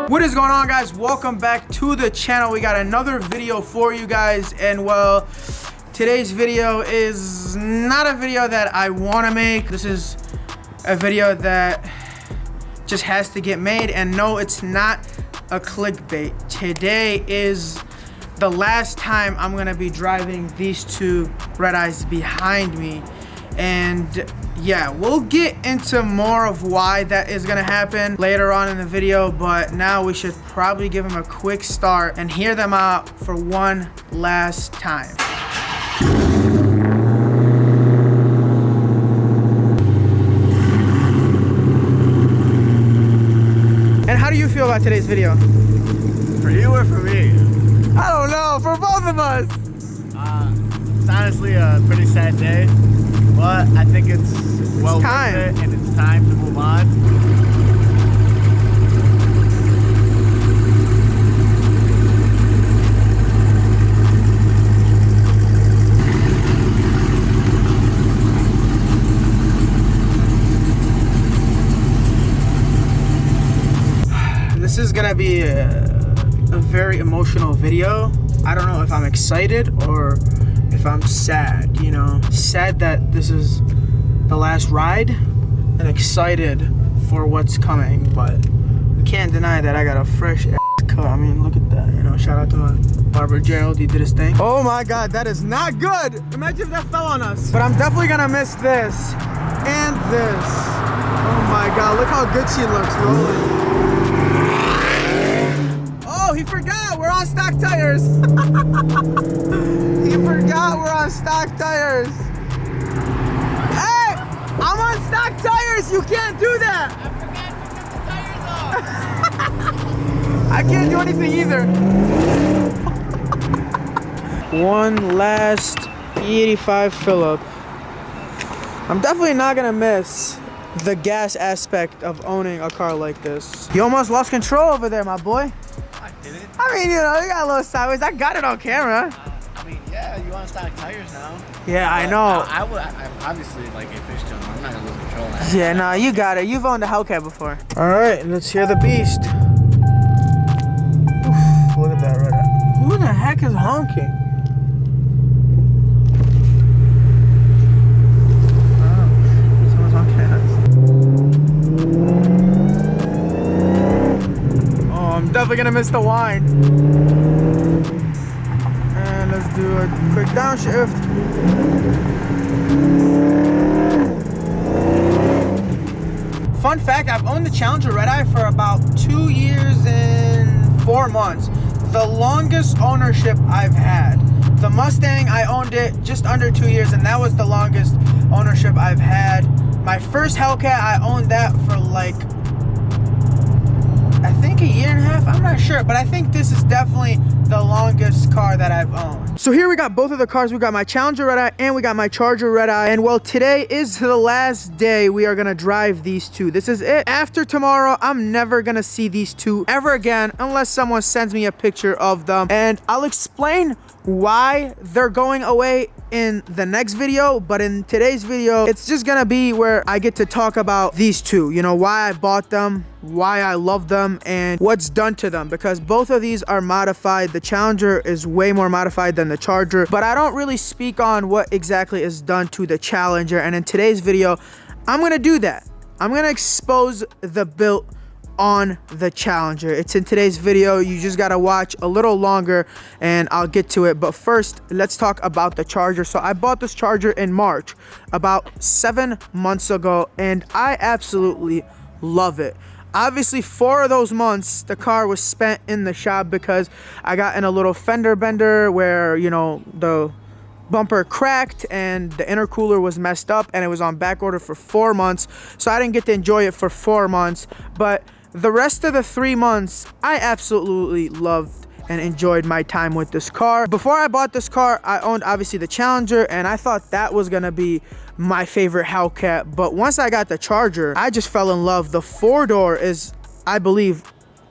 What is going on, guys? Welcome back to the channel. We got another video for you guys, and well, today's video is not a video that I want to make. This is a video that just has to get made, and no, it's not a clickbait. Today is the last time I'm gonna be driving these two RedEyes behind me, and yeah, we'll get into more of why that is gonna happen later on in the video, but now we should probably give them a quick start and hear them out for one last time. And how do you feel about today's video? For you or for me? I don't know, for both of us. It's honestly a pretty sad day, but I think it's well time. worth it, and it's time to move on. This is gonna be a very emotional video. I don't know if I'm excited or if I'm sad, you know. Sad that this is the last ride and excited for what's coming, but we can't deny that I got a fresh ass cut. I mean, look at that, you know. Shout out to my barber Gerald, he did his thing. Oh my God, that is not good. Imagine if that fell on us. But I'm definitely gonna miss this and this. Oh my God, look how good she looks rolling. Oh, he forgot we're on stock tires. He forgot we're on stock tires. Hey, I'm on stock tires. You can't do that. I forgot to put the tires off. I can't do anything either. One last E85 fill up. I'm definitely not gonna miss the gas aspect of owning a car like this. You almost lost control over there, my boy. I mean, you know, you got a little sideways. I got it on camera. I mean, yeah, you want stock tires now. Yeah, But I know. I obviously like a fish jump. I'm not gonna lose control of that. Yeah, nah, you got it. You've owned a Hellcat before. All right, let's hear the beast. Oof, look at that right there. Who the heck is honking? Oh, someone's honking at us. I'm definitely gonna miss the wine. And let's do a quick downshift. Fun fact, I've owned the Challenger RedEye for about 2 years and 4 months. The longest ownership I've had. The Mustang, I owned it just under 2 years, and that was the longest ownership I've had. My first Hellcat, I owned that for like, I think a year and a half, I'm not sure, but I think this is definitely the longest car that I've owned. So here we got both of the cars. We got my Challenger RedEye and we got my Charger RedEye. And well, today is the last day we are gonna drive these two. This is it. After tomorrow, I'm never gonna see these two ever again unless someone sends me a picture of them. And I'll explain why they're going away in the next video, but in today's video, it's just gonna be where I get to talk about these two, you know, why I bought them, why I love them, and what's done to them, because both of these are modified. The Challenger is way more modified than the Charger, but I don't really speak on what exactly is done to the Challenger, and in today's video, I'm gonna do that. I'm gonna expose the build on the Challenger. It's in today's video. You just gotta watch a little longer and I'll get to it. But first, let's talk about the Charger. So I bought this Charger in March, about 7 months ago, and I absolutely love it. Obviously, 4 of those months, the car was spent in the shop because I got in a little fender bender where, you know, the bumper cracked and the intercooler was messed up and it was on back order for 4 months. So I didn't get to enjoy it for 4 months. But the rest of the 3 months, I absolutely loved and enjoyed my time with this car. Before I bought this car, I owned obviously the Challenger, and I thought that was gonna be my favorite Hellcat. But once I got the Charger, I just fell in love. The 4-door is, I believe,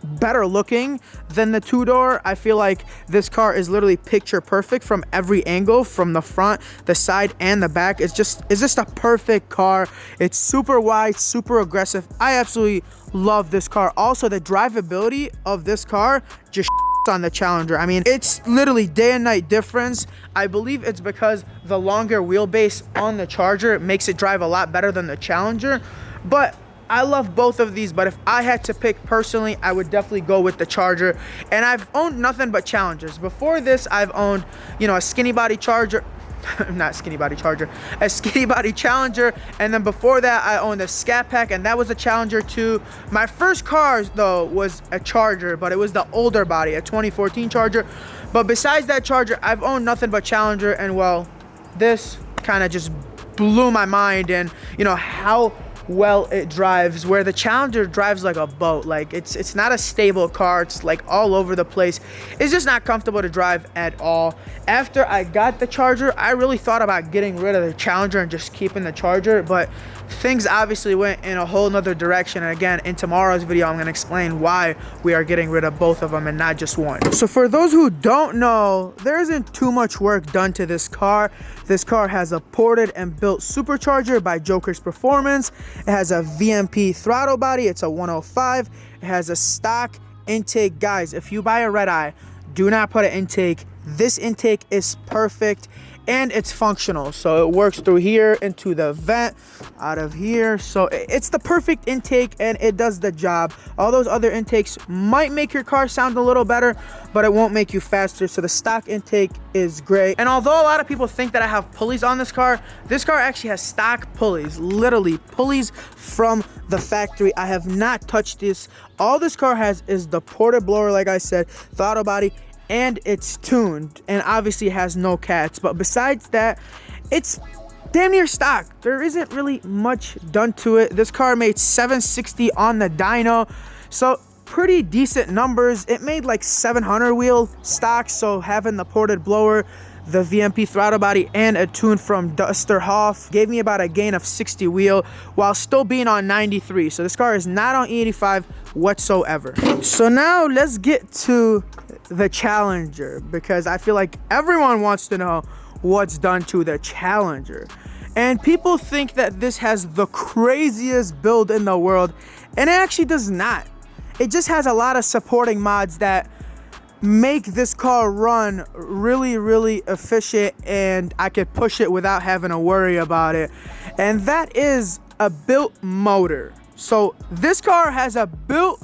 better looking than the 2-door. I feel like this car is literally picture perfect from every angle, from the front, the side, and the back. It's just a perfect car. It's super wide, super aggressive. I absolutely love this car. Also, the drivability of this car just on the Challenger. I mean, it's literally day and night difference. I believe it's because the longer wheelbase on the Charger makes it drive a lot better than the Challenger. But I love both of these, but if I had to pick personally, I would definitely go with the Charger. And I've owned nothing but Challengers. Before this, I've owned, you know, a skinny body Charger. Not skinny body Charger, a skinny body Challenger. And then before that, I owned a Scat Pack, and that was a Challenger too. My first car though was a Charger, but it was the older body, a 2014 Charger. But besides that Charger, I've owned nothing but Challenger. And well, this kind of just blew my mind. And you know how well it drives, where the Challenger drives like a boat. Like it's not a stable car. It's like all over the place. It's just not comfortable to drive at all. After I got the Charger, I really thought about getting rid of the Challenger and just keeping the Charger, but things obviously went in a whole nother direction. And again, in tomorrow's video, I'm going to explain why we are getting rid of both of them and not just one. So for those who don't know, there isn't too much work done to this car. This car has a ported and built supercharger by Joker's Performance. It has a VMP throttle body. It's a 105. It has a stock intake. Guys, if you buy a RedEye, do not put an intake. This intake is perfect and it's functional. So it works through here into the vent, out of here. So it's the perfect intake and it does the job. All those other intakes might make your car sound a little better, but it won't make you faster. So the stock intake is great. And although a lot of people think that I have pulleys on this car actually has stock pulleys, literally pulleys from the factory. I have not touched this. All this car has is the ported blower, like I said, throttle body, and it's tuned, and obviously has no cats. But besides that, it's damn near stock. There isn't really much done to it. This car made 760 on the dyno, so pretty decent numbers. It made like 700 wheel stock, so having the ported blower, the VMP throttle body, and a tune from Duster Hoff gave me about a gain of 60 wheel while still being on 93. So this car is not on E85 whatsoever. So now let's get to the Challenger, because I feel like everyone wants to know what's done to the Challenger. And people think that this has the craziest build in the world, and it actually does not. It just has a lot of supporting mods that make this car run really, really efficient, and I could push it without having to worry about it. And that is a built motor. So this car has a built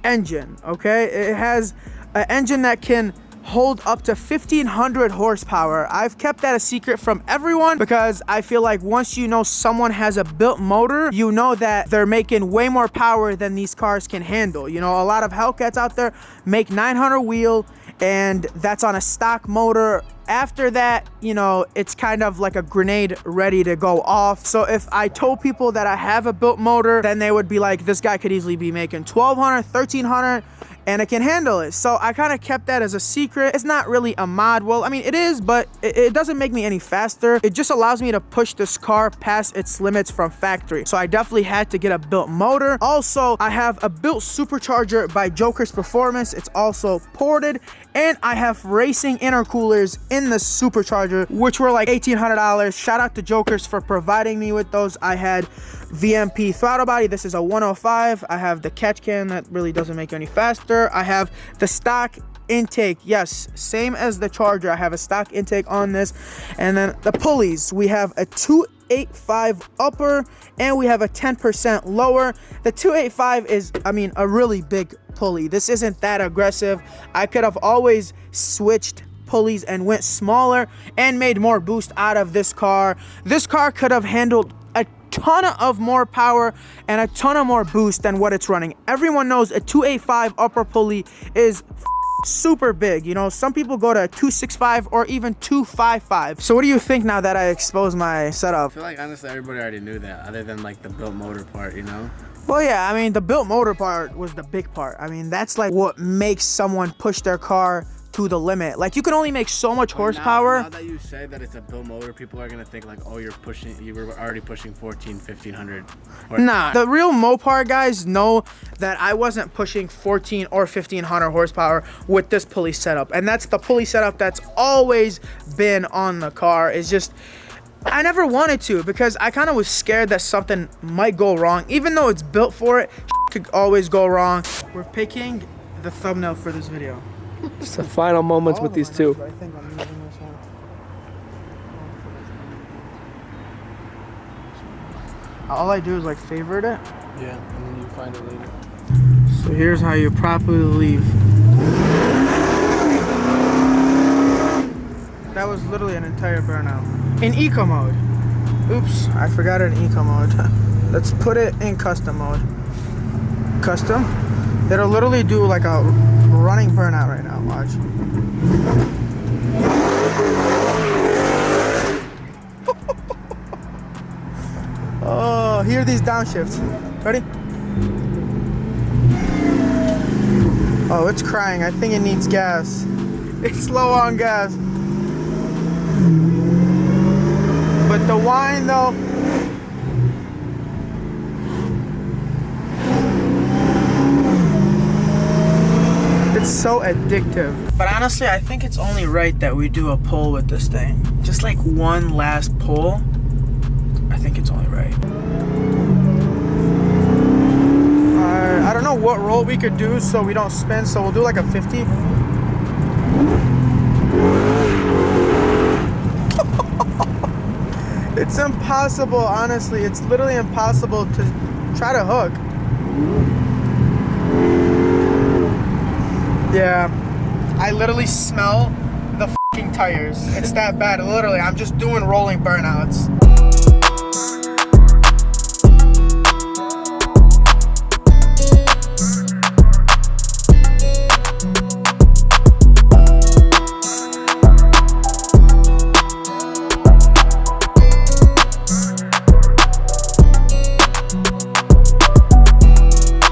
engine, okay? It has an engine that can hold up to 1500 horsepower. I've kept that a secret from everyone because I feel like once you know someone has a built motor, you know that they're making way more power than these cars can handle. You know, a lot of Hellcats out there make 900 wheel, and that's on a stock motor. After that, you know, it's kind of like a grenade ready to go off. So if I told people that I have a built motor, then they would be like, this guy could easily be making 1200, 1300, and it can handle it. So I kind of kept that as a secret. It's not really a mod. Well, I mean, it is, but it doesn't make me any faster. It just allows me to push this car past its limits from factory. So I definitely had to get a built motor. Also, I have a built supercharger by Joker's Performance. It's also ported, and I have racing intercoolers in the supercharger, which were like $1,800. Shout out to Jokers for providing me with those. I had VMP throttle body. This is a 105. I have the catch can that really doesn't make any faster. I have the stock intake. Yes, same as the Charger. I have a stock intake on this. And then the pulleys, we have a 285 upper and we have a 10% lower. The 285 is, I mean, a really big pulley. This isn't that aggressive. I could have always switched pulleys and went smaller and made more boost out of this car. This car could have handled a ton of more power and a ton of more boost than what it's running. Everyone knows a 285 upper pulley is super big. You know, some people go to 265 or even 255. So what do you think now that I exposed my setup? I feel like honestly everybody already knew that, other than like the built motor part, you know? Well, yeah, I mean, the built motor part was the big part. I mean, that's like what makes someone push their car to the limit. Like, you can only make so much horsepower. Now that you say that it's a built motor, people are gonna think like, oh, you were already pushing 1500. Nah, the real Mopar guys know that I wasn't pushing 14 or 1500 horsepower with this pulley setup. And that's the pulley setup that's always been on the car. It's just, I never wanted to, because I kind of was scared that something might go wrong. Even though it's built for it, could always go wrong. We're picking the thumbnail for this video. Just the final moments with these two. I think I'm using this one. All I do is like favorite it. Yeah, and then you find it later. So here's how you properly leave. That was literally an entire burnout. In eco mode. Oops, I forgot it in eco mode. Let's put it in custom mode. Custom? It'll literally do like a running burnout right now, watch. Oh, hear these downshifts. Ready? Oh, it's crying. I think it needs gas. It's low on gas. But the whine though, it's so addictive. But honestly, I think it's only right that we do a pull with this thing. Just like one last pull. I think it's only right. I don't know what roll we could do so we don't spin, so we'll do like a 50. It's impossible, honestly. It's literally impossible to try to hook. Yeah, I literally smell the fucking tires. It's that bad, literally. I'm just doing rolling burnouts.